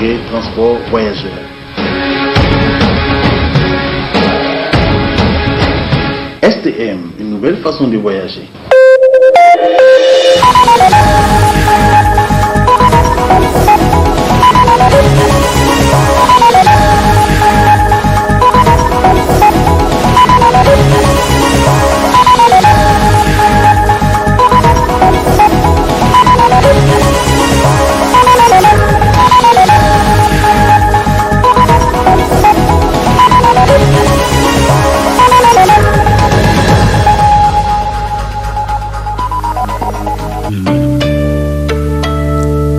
et transport voyageurs. STM, une nouvelle façon de voyager.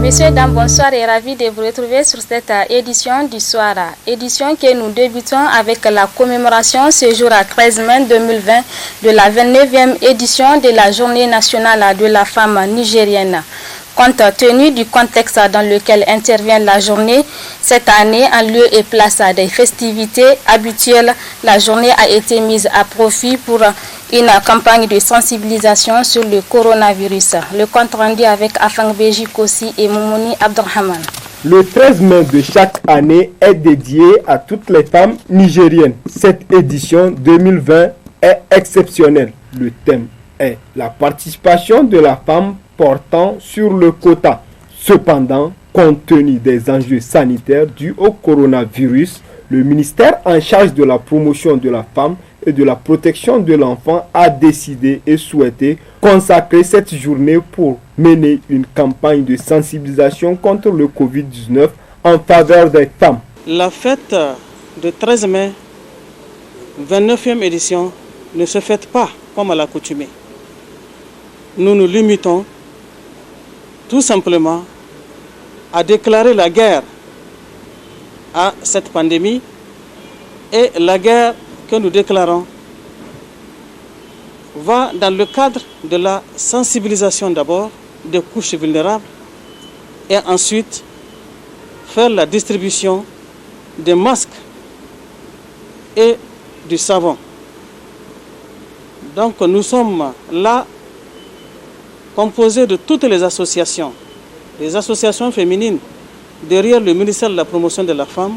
Messieurs, dames, bonsoir et ravi de vous retrouver sur cette édition du soir. Édition que nous débutons avec la commémoration ce jour à 13 mai 2020 de la 29e édition de la Journée nationale de la femme nigérienne. Compte tenu du contexte dans lequel intervient la journée, cette année, en lieu et place des festivités habituelles, la journée a été mise à profit pour une campagne de sensibilisation sur le coronavirus. Le compte rendu avec Afang Beji Kossi et Moumouni Abdurrahman. Le 13 mai de chaque année est dédié à toutes les femmes nigériennes. Cette édition 2020 est exceptionnelle. Le thème est la participation de la femme portant sur le quota. Cependant, compte tenu des enjeux sanitaires dus au coronavirus, le ministère en charge de la promotion de la femme et de la protection de l'enfant a décidé et souhaité consacrer cette journée pour mener une campagne de sensibilisation contre le Covid-19 en faveur des femmes. La fête de 13 mai, 29e édition, ne se fête pas comme à l'accoutumée. Nous nous limitons tout simplement à déclarer la guerre à cette pandémie, et la guerre que nous déclarons va dans le cadre de la sensibilisation d'abord des couches vulnérables et ensuite faire la distribution des masques et du savon. Donc nous sommes là composés de toutes les associations féminines derrière le ministère de la promotion de la femme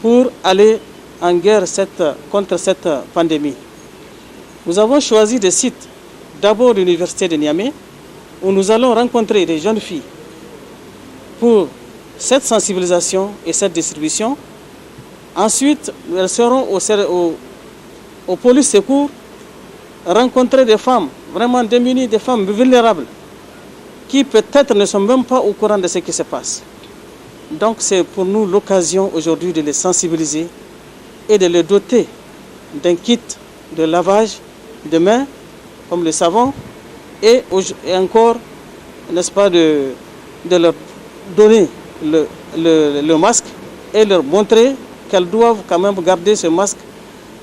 pour aller en guerre contre cette pandémie. Nous avons choisi des sites, d'abord l'université de Niamey, où nous allons rencontrer des jeunes filles pour cette sensibilisation et cette distribution. Ensuite, elles seront au police secours, rencontrer des femmes vraiment démunies, des femmes vulnérables, qui peut-être ne sont même pas au courant de ce qui se passe. Donc c'est pour nous l'occasion aujourd'hui de les sensibiliser et de les doter d'un kit de lavage de mains, comme le savon, et encore, n'est-ce pas, de leur donner le masque et leur montrer qu'elles doivent quand même garder ce masque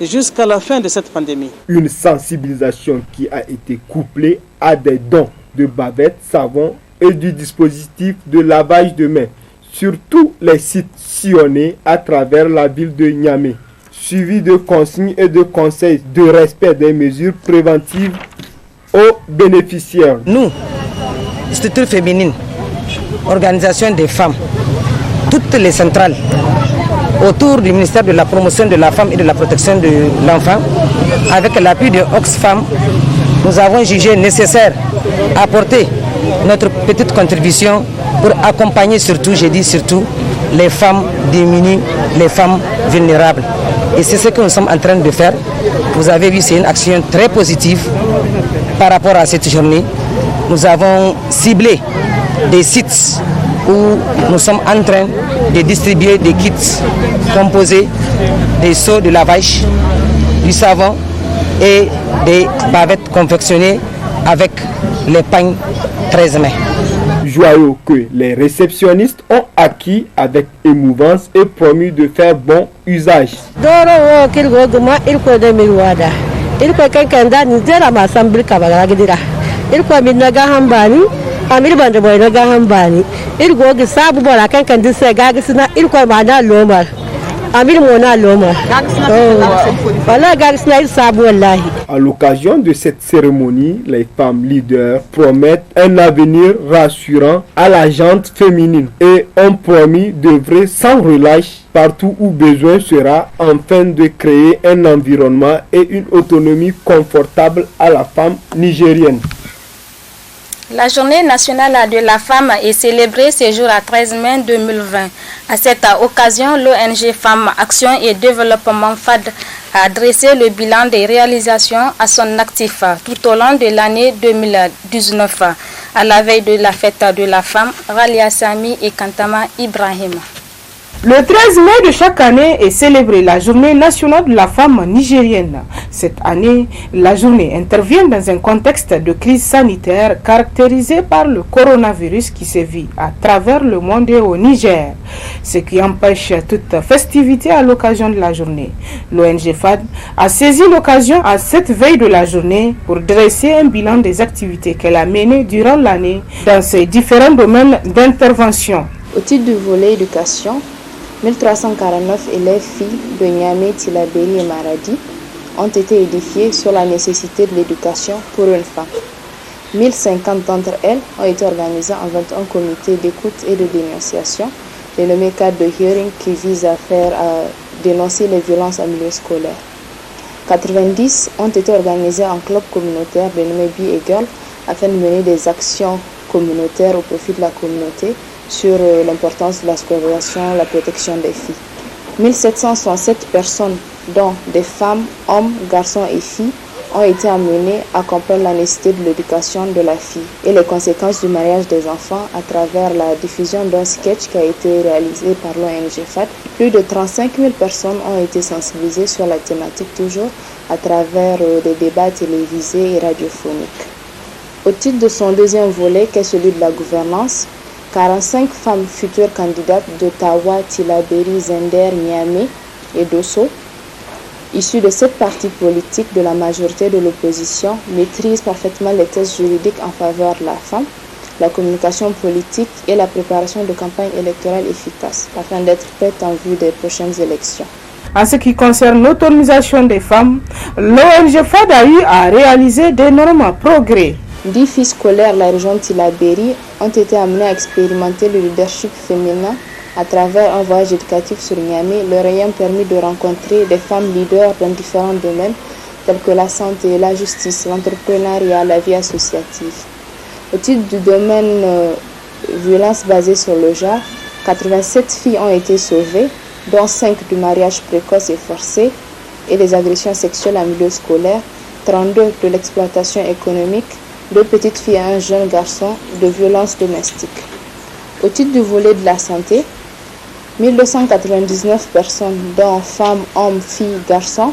jusqu'à la fin de cette pandémie. Une sensibilisation qui a été couplée à des dons de bavettes, savon et du dispositif de lavage de mains sur tous les sites sillonnés à travers la ville de Niamey, suivi de consignes et de conseils de respect des mesures préventives aux bénéficiaires. Nous, structure féminine, organisation des femmes, toutes les centrales autour du ministère de la promotion de la femme et de la protection de l'enfant, avec l'appui de Oxfam, nous avons jugé nécessaire d'apporter notre petite contribution pour accompagner surtout, j'ai dit surtout, les femmes démunies, les femmes vulnérables. Et c'est ce que nous sommes en train de faire. Vous avez vu, c'est une action très positive par rapport à cette journée. Nous avons ciblé des sites où nous sommes en train de distribuer des kits composés des seaux de lavage, du savon et des bavettes confectionnées avec les pagnes 13 mai. Joyeux que les réceptionnistes ont acquis avec émouvance et promis de faire bon usage. amir bande boy na gahan bani il go gi sabu bora kan kan disse ga gi sina il ko ma da lomar À l'occasion de cette cérémonie, les femmes leaders promettent un avenir rassurant à la gente féminine et ont promis d'œuvrer sans relâche partout où besoin sera afin de créer un environnement et une autonomie confortable à la femme nigérienne. La journée nationale de la femme est célébrée ce jour à 13 mai 2020. À cette occasion, l'ONG Femmes Action et Développement FAD a dressé le bilan des réalisations à son actif tout au long de l'année 2019. À la veille de la fête de la femme, Ralia Sami et Kantama Ibrahim. Le 13 mai de chaque année est célébrée la journée nationale de la femme nigérienne. Cette année, la journée intervient dans un contexte de crise sanitaire caractérisé par le coronavirus qui sévit à travers le monde et au Niger, ce qui empêche toute festivité à l'occasion de la journée. L'ONG FAD a saisi l'occasion à cette veille de la journée pour dresser un bilan des activités qu'elle a menées durant l'année dans ses différents domaines d'intervention. Au titre du volet éducation, 1349 élèves filles de Niamey, Tillabéri et Maradi ont été édifiés sur la nécessité de l'éducation pour une femme. 1050 d'entre elles ont été organisées en 21 comités d'écoute et de dénonciation, dénommés cadres de hearing qui visent à dénoncer les violences en milieu scolaire. 90 ont été organisées en club communautaire dénommé Be a Girl afin de mener des actions communautaires au profit de la communauté sur l'importance de la scolarisation, la protection des filles. 1767 personnes, dont des femmes, hommes, garçons et filles, ont été amenées à comprendre la nécessité de l'éducation de la fille et les conséquences du mariage des enfants à travers la diffusion d'un sketch qui a été réalisé par l'ONG FAD. Plus de 35 000 personnes ont été sensibilisées sur la thématique toujours à travers des débats télévisés et radiophoniques. Au titre de son deuxième volet, qui est celui de la gouvernance, 45 femmes futures candidates d'Ottawa, Tillabéri, Zender, Niamey et Dosso, issues de cette partie politique de la majorité de l'opposition, maîtrisent parfaitement les tests juridiques en faveur de la femme, la communication politique et la préparation de campagnes électorales efficaces afin d'être prêtes en vue des prochaines élections. En ce qui concerne l'autonomisation des femmes, l'ONG FAD a eu à réaliser d'énormes progrès. 10 filles scolaires de la région de Tillabéri ont été amenées à expérimenter le leadership féminin à travers un voyage éducatif sur Niamey, leur ayant permis de rencontrer des femmes leaders dans différents domaines tels que la santé, la justice, l'entrepreneuriat, la vie associative. Au titre du domaine violence basée sur le genre, 87 filles ont été sauvées, dont 5 du mariage précoce et forcé et des agressions sexuelles en milieu scolaire, 32 de l'exploitation économique, 2 petites filles et un jeune garçon de violences domestiques. Au titre du volet de la santé, 1299 personnes, dont femmes, hommes, filles, garçons,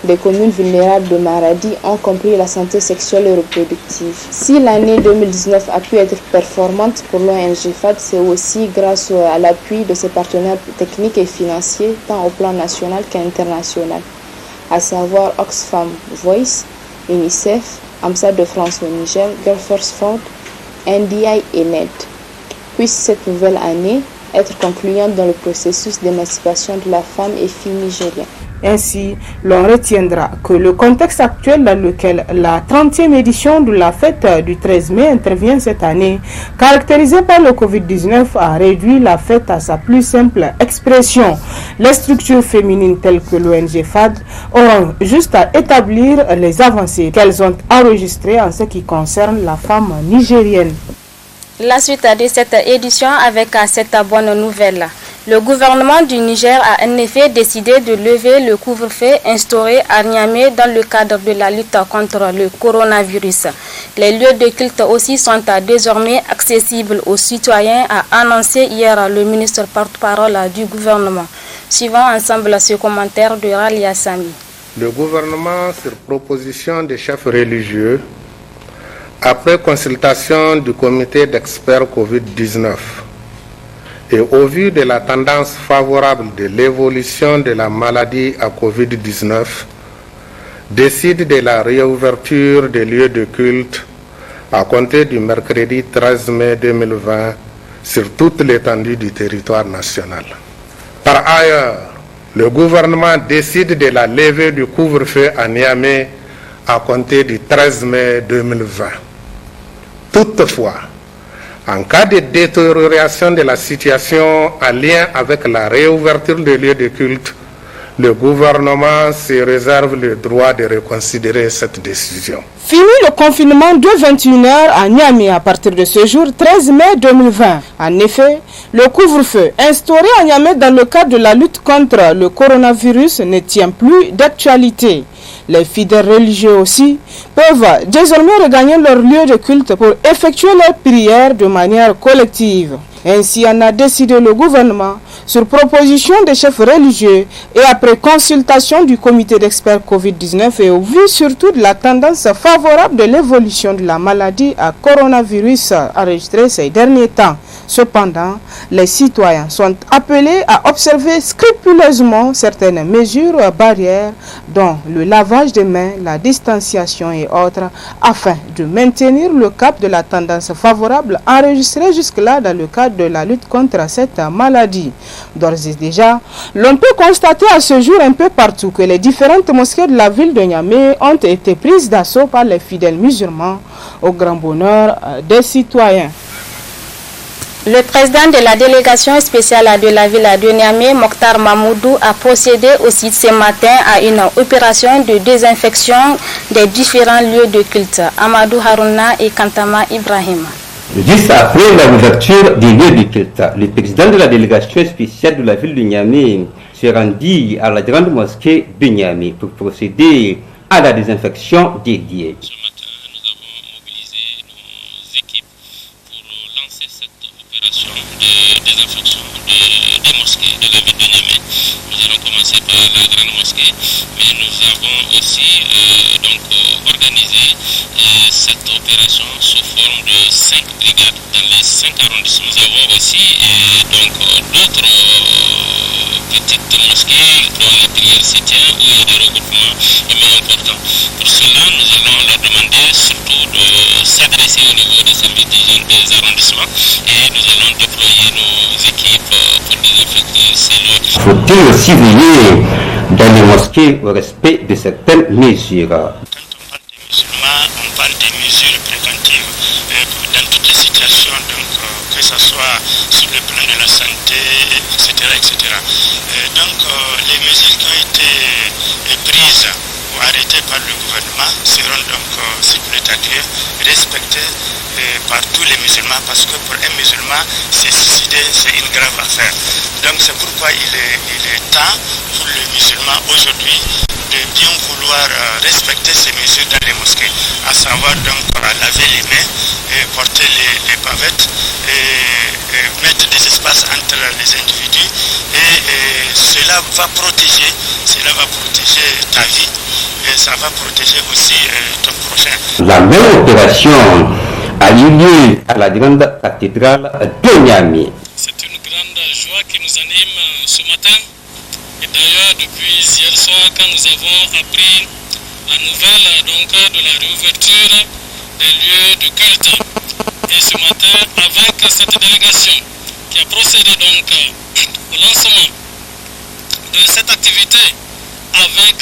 des communes vulnérables de Maradi ont compris la santé sexuelle et reproductive. Si l'année 2019 a pu être performante pour l'ONG FAD, c'est aussi grâce à l'appui de ses partenaires techniques et financiers, tant au plan national qu'international, à savoir Oxfam Voice, UNICEF, Ambassade de France au Niger, Girl First Fund, NDI et NED. Puisse cette nouvelle année être concluante dans le processus d'émancipation de la femme et fille nigérienne. Ainsi, l'on retiendra que le contexte actuel dans lequel la 30e édition de la fête du 13 mai intervient cette année, caractérisée par le Covid-19, a réduit la fête à sa plus simple expression. Les structures féminines telles que l'ONG FAD auront juste à établir les avancées qu'elles ont enregistrées en ce qui concerne la femme nigérienne. La suite de cette édition avec cette bonne nouvelle. Le gouvernement du Niger a en effet décidé de lever le couvre-feu instauré à Niamey dans le cadre de la lutte contre le coronavirus. Les lieux de culte aussi sont désormais accessibles aux citoyens, a annoncé hier le ministre porte-parole du gouvernement. Suivons ensemble ce commentaire de Ralia Sami. Le gouvernement, sur proposition des chefs religieux, après consultation du comité d'experts Covid-19 et au vu de la tendance favorable de l'évolution de la maladie à Covid-19, décide de la réouverture des lieux de culte à compter du mercredi 13 mai 2020 sur toute l'étendue du territoire national. Par ailleurs, le gouvernement décide de la levée du couvre-feu à Niamey à compter du 13 mai 2020. Toutefois, en cas de détérioration de la situation en lien avec la réouverture des lieux de culte, le gouvernement se réserve le droit de reconsidérer cette décision. Fini le confinement de 21h à Niamey à partir de ce jour 13 mai 2020. En effet, le couvre-feu instauré à Niamey dans le cadre de la lutte contre le coronavirus ne tient plus d'actualité. Les fidèles religieux aussi peuvent désormais regagner leur lieu de culte pour effectuer leurs prières de manière collective. Ainsi en a décidé le gouvernement sur proposition des chefs religieux et après consultation du comité d'experts Covid-19 et au vu surtout de la tendance favorable de l'évolution de la maladie à coronavirus enregistrée ces derniers temps. Cependant, les citoyens sont appelés à observer scrupuleusement certaines mesures barrières dont le lavage des mains, la distanciation et autres afin de maintenir le cap de la tendance favorable enregistrée jusque-là dans le cadre de la lutte contre cette maladie. D'ores et déjà, l'on peut constater à ce jour un peu partout que les différentes mosquées de la ville de Niamey ont été prises d'assaut par les fidèles musulmans au grand bonheur des citoyens. Le président de la délégation spéciale de la ville de Niamey, Mokhtar Mahmoudou, a procédé aussi ce matin à une opération de désinfection des différents lieux de culte. Amadou Harouna et Kantama Ibrahim. Juste après la ouverture des lieux de culte, le président de la délégation spéciale de la ville de Niamey se rendit à la grande mosquée de Niamey pour procéder à la désinfection des lieux. Des mosquées de la ville de Niamey. Nous allons commencer par la grande mosquée, mais nous avons aussi organisé cette opération sous forme de 5 brigades dans les 5 arrondissements. Nous avons aussi d'autres petites mosquées dont les prières s'y tiennent, où il y a des regroupements importants. Pour cela, nous allons leur demander surtout de s'adresser au niveau des services d'hygiène des arrondissements et nous allons déployer nos équipes pour désinfecter ces lieux. Faut-il aussi veiller dans les mosquées au respect de certaines mesures? On parle des mesures préventives dans toutes les situations, que ce soit sur le plan de la santé, etc. Les mesures qui ont été prises ou arrêtées par le gouvernement seront si vous l'êtes respectées par tous les musulmans, parce que pour un musulman, se suicider, c'est une grave affaire. Donc c'est pourquoi il est temps pour le musulman aujourd'hui de bien vouloir respecter ces mesures dans les mosquées, à savoir laver les mains, porter les pavettes, mettre des espaces entre les individus, et cela va protéger ta vie, et ça va protéger aussi ton prochain. La même opération a eu lieu à la grande cathédrale de Niamey. C'est une grande joie qui nous anime ce matin. Et d'ailleurs, depuis hier soir, quand nous avons appris la nouvelle de la réouverture des lieux de culte, et ce matin, avec cette délégation qui a procédé au lancement de cette activité, avec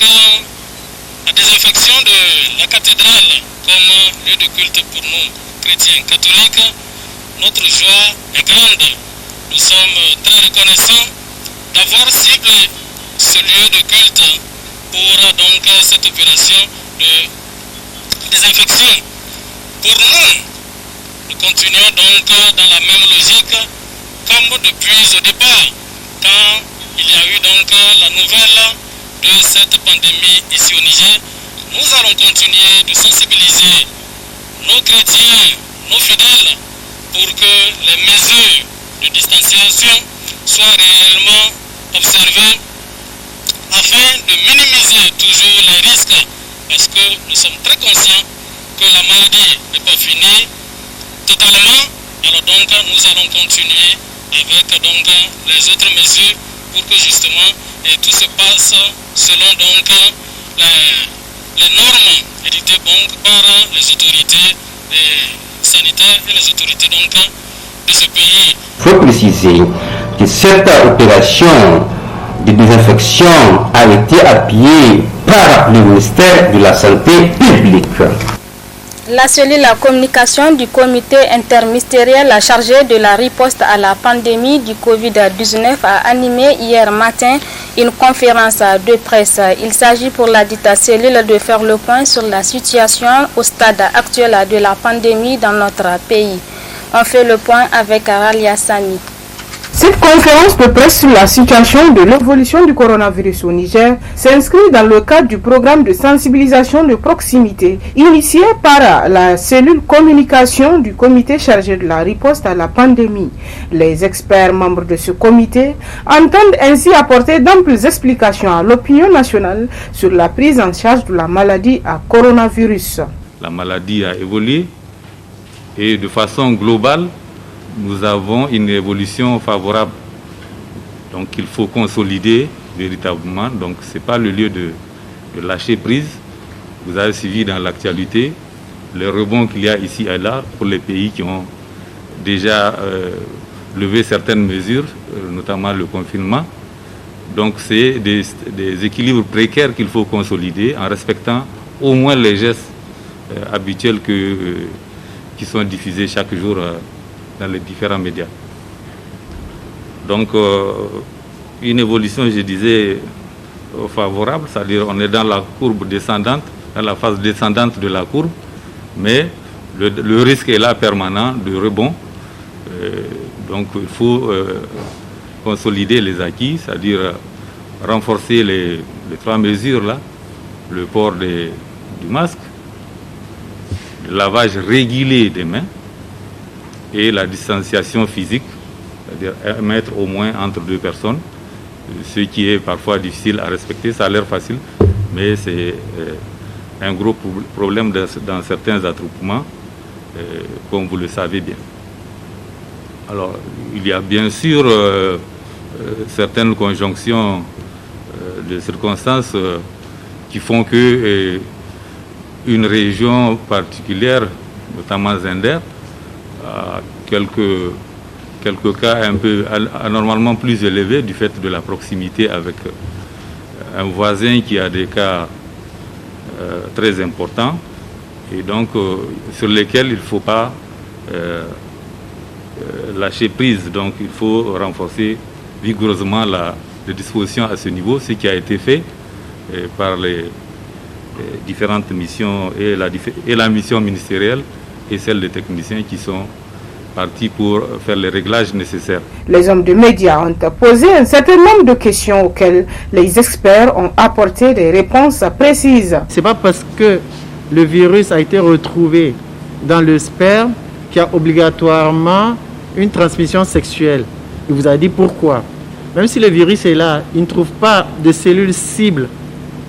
la désinfection de la cathédrale comme lieu de culte pour nous chrétiens catholiques, notre joie est grande. Nous sommes très reconnaissants d'avoir ciblé ce lieu de culte pour cette opération de désinfection. Pour nous continuons dans la même logique comme depuis au départ, quand il y a eu la nouvelle de cette pandémie ici au Niger. Nous allons continuer de sensibiliser nos chrétiens, nos fidèles, pour que les mesures de distanciation soient réellement observées afin de minimiser toujours les risques, parce que nous sommes très conscients que la maladie n'est pas finie totalement. Alors nous allons continuer avec les autres mesures pour que justement tout se passe selon les normes édictées par les autorités sanitaires et les autorités de ce pays. Il faut préciser que cette opération de désinfection a été appuyé par le ministère de la Santé publique. La cellule à communication du comité interministériel chargé de la riposte à la pandémie du Covid-19 a animé hier matin une conférence de presse. Il s'agit pour la dite cellule de faire le point sur la situation au stade actuel de la pandémie dans notre pays. On fait le point avec Aralia Sani. Cette conférence de presse sur la situation de l'évolution du coronavirus au Niger s'inscrit dans le cadre du programme de sensibilisation de proximité initié par la cellule communication du comité chargé de la riposte à la pandémie. Les experts membres de ce comité entendent ainsi apporter d'amples explications à l'opinion nationale sur la prise en charge de la maladie à coronavirus. La maladie a évolué et de façon globale, nous avons une évolution favorable. Donc il faut consolider véritablement. Donc ce n'est pas le lieu de lâcher prise. Vous avez suivi dans l'actualité les rebonds qu'il y a ici et là pour les pays qui ont déjà levé certaines mesures, notamment le confinement. Donc c'est des équilibres précaires qu'il faut consolider en respectant au moins les gestes habituels qui sont diffusés chaque jour dans les différents médias. Donc, une évolution, je disais, favorable, c'est-à-dire on est dans la courbe descendante, dans la phase descendante de la courbe, mais le risque est là permanent de rebond. Donc, il faut consolider les acquis, c'est-à-dire renforcer les trois mesures là, le port du masque, le lavage régulier des mains, et la distanciation physique, c'est-à-dire 1 mètre au moins entre deux personnes, ce qui est parfois difficile à respecter. Ça a l'air facile, mais c'est un gros problème dans certains attroupements, comme vous le savez bien. Alors, il y a bien sûr certaines conjonctions de circonstances qui font que une région particulière, notamment Zender, à quelques cas un peu anormalement plus élevés du fait de la proximité avec un voisin qui a des cas très importants et donc sur lesquels il ne faut pas lâcher prise. Donc il faut renforcer vigoureusement les dispositions à ce niveau, ce qui a été fait par les différentes missions et la mission ministérielle et celle des techniciens qui sont partis pour faire les réglages nécessaires. Les hommes de médias ont posé un certain nombre de questions auxquelles les experts ont apporté des réponses précises. Ce n'est pas parce que le virus a été retrouvé dans le sperme qu'il y a obligatoirement une transmission sexuelle. Il vous a dit pourquoi. Même si le virus est là, il ne trouve pas de cellules cibles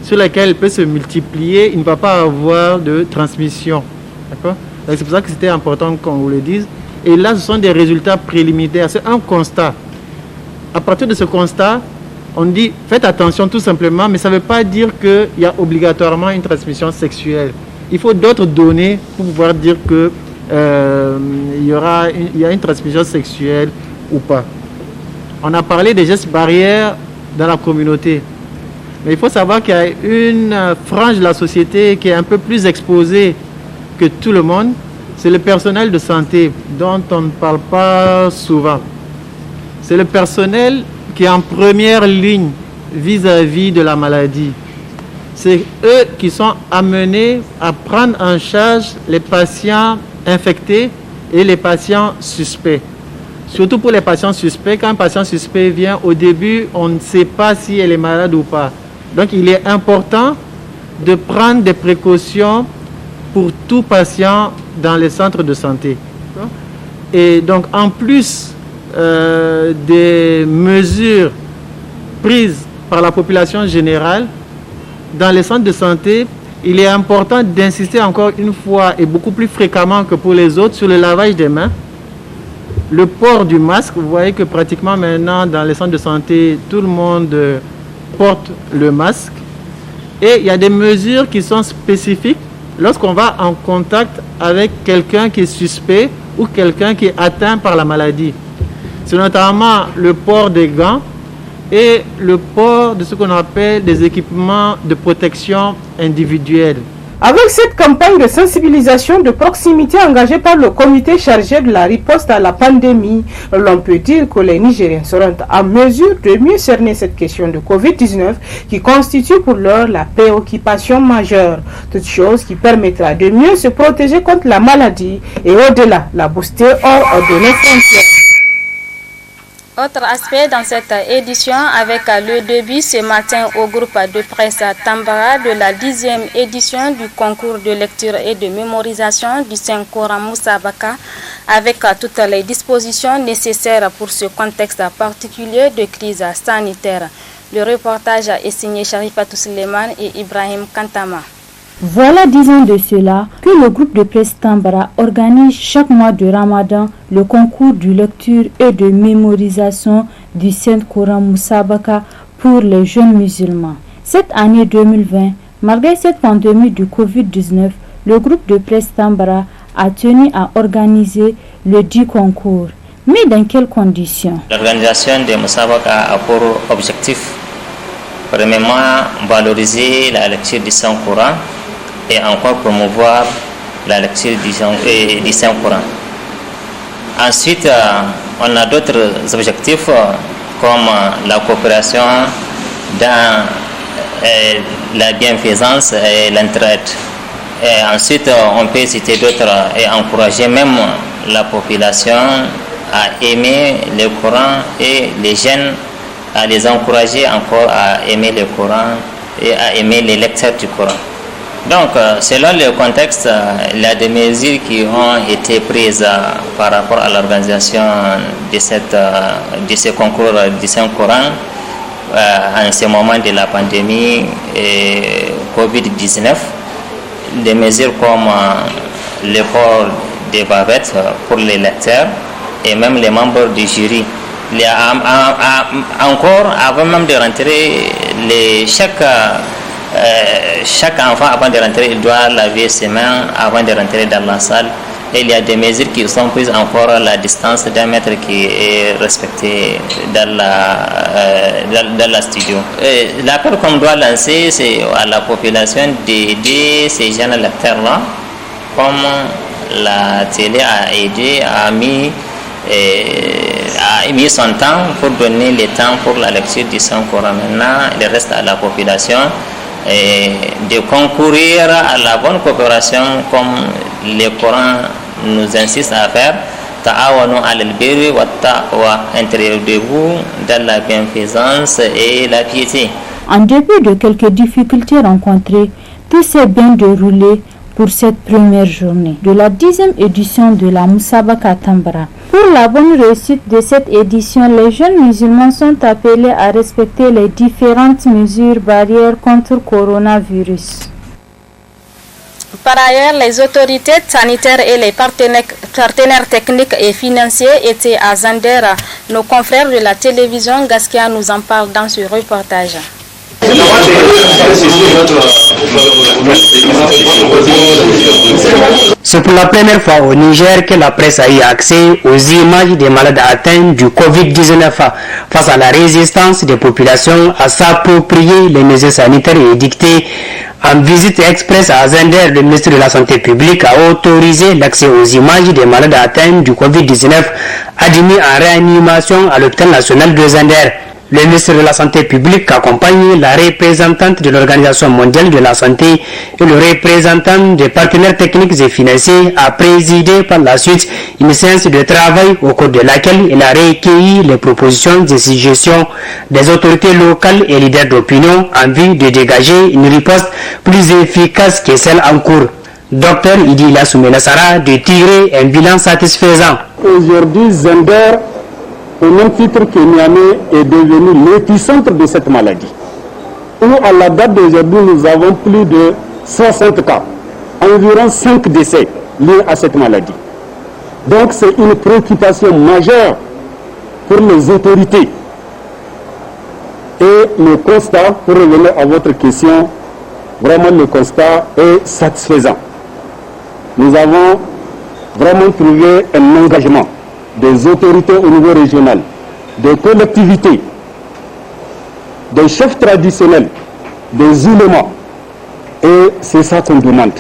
sur lesquelles il peut se multiplier, il ne va pas avoir de transmission. D'accord ? Donc c'est pour ça que c'était important qu'on vous le dise. Et là, ce sont des résultats préliminaires. C'est un constat. À partir de ce constat, on dit, faites attention tout simplement, mais ça ne veut pas dire qu'il y a obligatoirement une transmission sexuelle. Il faut d'autres données pour pouvoir dire qu'il y a une transmission sexuelle ou pas. On a parlé des gestes barrières dans la communauté. Mais il faut savoir qu'il y a une frange de la société qui est un peu plus exposée que tout le monde, c'est le personnel de santé dont on ne parle pas souvent. C'est le personnel qui est en première ligne vis-à-vis de la maladie. C'est eux qui sont amenés à prendre en charge les patients infectés et les patients suspects. Surtout pour les patients suspects, quand un patient suspect vient, au début, on ne sait pas si elle est malade ou pas. Donc il est important de prendre des précautions pour tout patient dans les centres de santé. Et donc, en plus des mesures prises par la population générale, dans les centres de santé, il est important d'insister encore une fois et beaucoup plus fréquemment que pour les autres sur le lavage des mains, le port du masque. Vous voyez que pratiquement maintenant, dans les centres de santé, tout le monde porte le masque. Et il y a des mesures qui sont spécifiques lorsqu'on va en contact avec quelqu'un qui est suspect ou quelqu'un qui est atteint par la maladie. C'est notamment le port des gants et le port de ce qu'on appelle des équipements de protection individuelle. Avec cette campagne de sensibilisation de proximité engagée par le comité chargé de la riposte à la pandémie, l'on peut dire que les Nigériens seront en mesure de mieux cerner cette question de Covid-19 qui constitue pour l'heure la préoccupation majeure. Toute chose qui permettra de mieux se protéger contre la maladie et au-delà, la booster hors de nos frontières. Autre aspect dans cette édition avec le début ce matin au groupe de presse Tambara de la 10e édition du concours de lecture et de mémorisation du Saint-Coran Musabaka avec toutes les dispositions nécessaires pour ce contexte particulier de crise sanitaire. Le reportage est signé Sharifatou Suleiman et Ibrahim Kantama. Voilà 10 ans de cela que le groupe de presse Tambara organise chaque mois de Ramadan le concours de lecture et de mémorisation du Saint-Coran Musabaka pour les jeunes musulmans. Cette année 2020, malgré cette pandémie du Covid-19, le groupe de presse Tambara a tenu à organiser le dit concours. Mais dans quelles conditions? L'organisation de Musabaka a pour objectif, premièrement, valoriser la lecture du Saint-Coran et encore promouvoir la lecture du Saint-Coran. Ensuite, on a d'autres objectifs comme la coopération dans la bienfaisance et l'entraide. Et ensuite, on peut citer d'autres et encourager même la population à aimer le Coran et les jeunes à les encourager encore à aimer le Coran et à aimer les lecteurs du Coran. Donc, selon le contexte, il y a des mesures qui ont été prises par rapport à l'organisation de ce concours du Saint-Coran en ce moment de la pandémie Covid-19. Des mesures comme le port des bavettes pour les lecteurs et même les membres du jury. Il y a encore, avant même de rentrer, chaque enfant, avant de rentrer, il doit laver ses mains avant de rentrer dans la salle. Et il y a des mesures qui sont prises encore à la distance d'un mètre qui est respectée dans la studio. L'appel qu'on doit lancer, c'est à la population d'aider ces jeunes lecteurs-là, comme la télé a aidé, a mis son temps pour donner le temps pour la lecture du Saint-Coran. Maintenant, il reste à la population de concourir à la bonne coopération comme le Coran nous insiste à faire. Ta'awanu alal birri wa taqwa, intéressez-vous dans la bienfaisance et la piété. En dépit de quelques difficultés rencontrées, tout s'est bien déroulé pour cette première journée de la 10e édition de la Musabaka Tambara. Pour la bonne réussite de cette édition, les jeunes musulmans sont appelés à respecter les différentes mesures barrières contre le coronavirus. Par ailleurs, les autorités sanitaires et les partenaires techniques et financiers étaient à Zander. Nos confrères de la télévision Gaskia nous en parlent dans ce reportage. C'est pour la première fois au Niger que la presse a eu accès aux images des malades atteints du Covid-19 face à la résistance des populations à s'approprier les mesures sanitaires édictées. En visite express à Zender, le ministre de la Santé publique a autorisé l'accès aux images des malades atteints du Covid-19 admis en réanimation à l'hôpital national de Zender. Le ministre de la Santé publique accompagne la représentante de l'Organisation mondiale de la santé et le représentant des partenaires techniques et financiers a présidé par la suite une séance de travail au cours de laquelle il a recueilli les propositions et suggestions des autorités locales et leaders d'opinion en vue de dégager une riposte plus efficace que celle en cours. Dr Idi Lassoumé Nassara de tirer un bilan satisfaisant. Aujourd'hui, Zender, au même titre que Niamey, est devenu l'épicentre de cette maladie. Où à la date d'aujourd'hui, nous avons plus de 60 cas, environ 5 décès liés à cette maladie. Donc c'est une préoccupation majeure pour les autorités. Et le constat, pour revenir à votre question, vraiment le constat est satisfaisant. Nous avons vraiment trouvé un engagement des autorités au niveau régional, des collectivités des chefs traditionnels, des ulémas. Et c'est ça qu'on demande.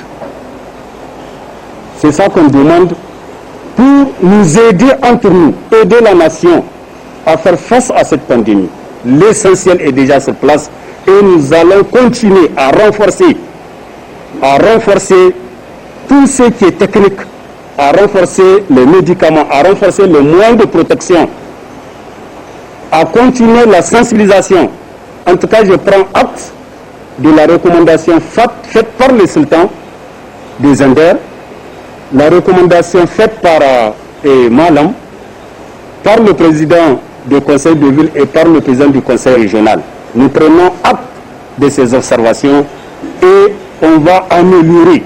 C'est ça qu'on demande pour nous aider entre nous, aider la nation à faire face à cette pandémie. L'essentiel est déjà sur place et nous allons continuer à renforcer tout ce qui est technique, à renforcer les médicaments, à renforcer les moyens de protection, à continuer la sensibilisation. En tout cas, je prends acte de la recommandation faite par le sultan des Inders, la recommandation faite par Malam, par le président du conseil de ville et par le président du conseil régional. Nous prenons acte de ces observations et on va améliorer.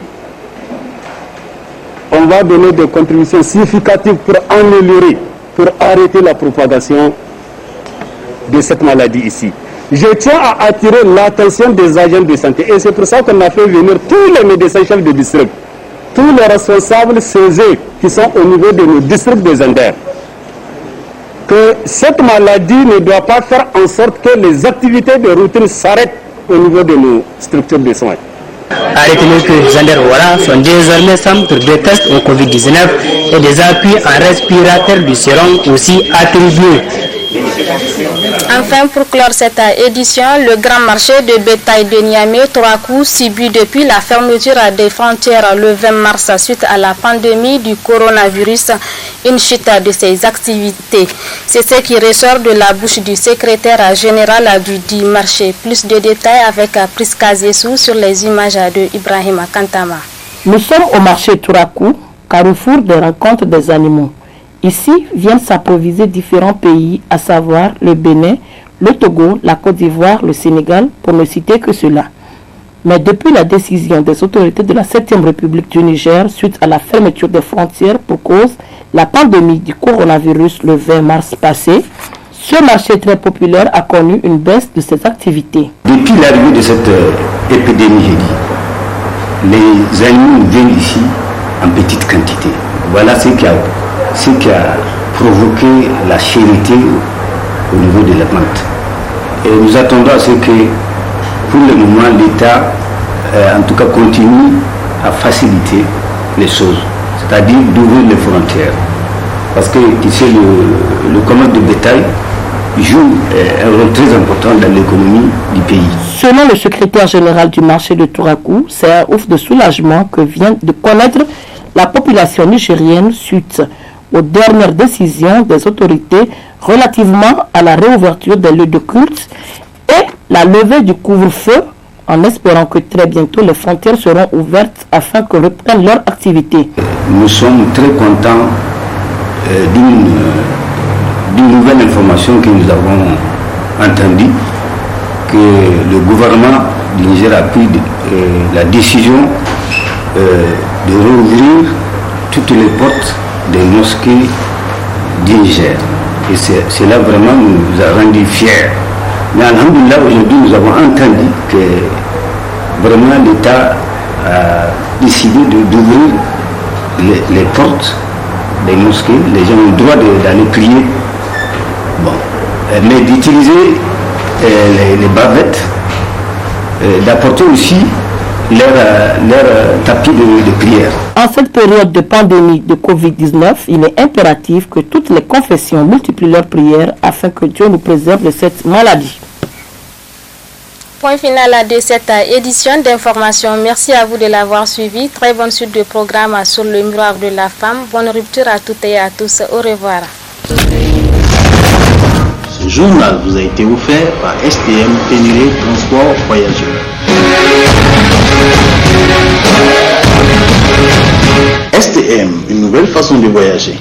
On va donner des contributions significatives pour améliorer, pour arrêter la propagation de cette maladie ici. Je tiens à attirer l'attention des agents de santé et c'est pour ça qu'on a fait venir tous les médecins chefs de district, tous les responsables CESE qui sont au niveau de nos districts des Inders, que cette maladie ne doit pas faire en sorte que les activités de routine s'arrêtent au niveau de nos structures de soins. À retenir que Zander Ouara sont désormais centres de tests au Covid-19 et des appuis en respirateur lui seront aussi attribués. Enfin, pour clore cette édition, le grand marché de bétail de Niamey, Tourakou, subit depuis la fermeture des frontières le 20 mars suite à la pandémie du coronavirus une chute de ses activités. C'est ce qui ressort de la bouche du secrétaire général du dit marché. Plus de détails avec Priska Zessou sur les images de Ibrahim Kantama. Nous sommes au marché Tourakou, carrefour des rencontres des animaux. Ici viennent s'approvisionner différents pays, à savoir le Bénin, le Togo, la Côte d'Ivoire, le Sénégal, pour ne citer que cela. Mais depuis la décision des autorités de la 7e République du Niger suite à la fermeture des frontières pour cause de la pandémie du coronavirus le 20 mars passé, ce marché très populaire a connu une baisse de ses activités. Depuis l'arrivée de cette épidémie, les animaux viennent ici en petite quantité. Voilà ce qui a provoqué la chérité au niveau de la vente. Et nous attendons à ce que, pour le moment, l'État, en tout cas, continue à faciliter les choses, c'est-à-dire d'ouvrir les frontières. Parce que ici, le commerce de bétail joue un rôle très important dans l'économie du pays. Selon le secrétaire général du marché de Tourakou, c'est un ouf de soulagement que vient de connaître la population nigérienne suite aux dernières décisions des autorités relativement à la réouverture des lieux de culte et la levée du couvre-feu, en espérant que très bientôt les frontières seront ouvertes afin que reprennent leur activité. Nous sommes très contents d'une nouvelle information que nous avons entendue, que le gouvernement du Niger a pris la décision de rouvrir toutes les portes des mosquées du Niger. Et cela vraiment nous a rendu fiers. Mais alhamdoulilah, aujourd'hui nous avons entendu que vraiment l'État a décidé d'ouvrir les portes des mosquées. Les gens ont le droit d'aller prier. Bon. Mais d'utiliser les bavettes, d'apporter aussi leur tapis de prière. En cette période de pandémie de Covid-19, il est impératif que toutes les confessions multiplient leurs prières afin que Dieu nous préserve de cette maladie. Point final de cette édition d'information. Merci à vous de l'avoir suivi. Très bonne suite de programme sur le miroir de la femme. Bonne rupture à toutes et à tous. Au revoir. Ce journal vous a été offert par STM Pénuré Transport Voyageurs. STM, une nouvelle façon de voyager.